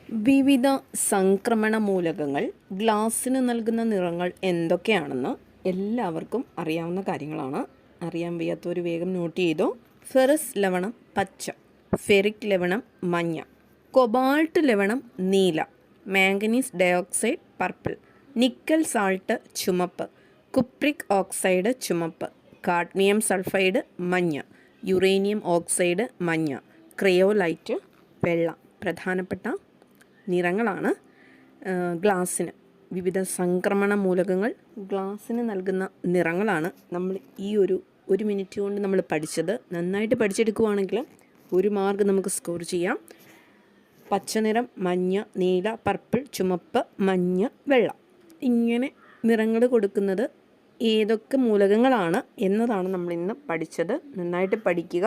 വിവിധ സംക്രമണ മൂലകങ്ങൾ ഗ്ലാസ്സിന് നൽകുന്ന നിറങ്ങൾ എന്തൊക്കെയാണെന്ന് എല്ലാവർക്കും അറിയാവുന്ന കാര്യങ്ങളാണ്. അറിയാൻ വയ്യാത്തൊരു വേഗം നോട്ട് ചെയ്തോ. ഫെറസ് ലവണം പച്ച, ഫെറിക് ലവണം മഞ്ഞ, കൊബാൾട്ട് ലവണം നീല, manganese dioxide purple, nickel salt ചുമപ്പ്, കുപ്രിക് ഓക്സൈഡ് ചുമപ്പ്, കാഡ്മിയം സൾഫൈഡ് മഞ്ഞ, യുറേനിയം ഓക്സൈഡ് മഞ്ഞ, ക്രയോലൈറ്റ് വെള്ള. പ്രധാനപ്പെട്ട നിറങ്ങളാണ് ഗ്ലാസ്സിന്. വിവിധ സംക്രമണ മൂലകങ്ങൾ ഗ്ലാസ്സിന് നൽകുന്ന നിറങ്ങളാണ് നമ്മൾ ഈ ഒരു മിനിറ്റ് കൊണ്ട് നമ്മൾ പഠിച്ചത്. നന്നായിട്ട് പഠിച്ചെടുക്കുവാണെങ്കിൽ 1 മാർക്ക് നമുക്ക് സ്കോർ ചെയ്യാം. പച്ചനിറം, മഞ്ഞ, നീല, പർപ്പിൾ, ചുമപ്പ്, മഞ്ഞ, വെള്ള. ഇങ്ങനെ നിറങ്ങൾ കൊടുക്കുന്നത് ഏതൊക്കെ മൂലകങ്ങളാണ് എന്നതാണ് നമ്മളിന്ന് പഠിച്ചത്. നന്നായിട്ട് പഠിക്കുക.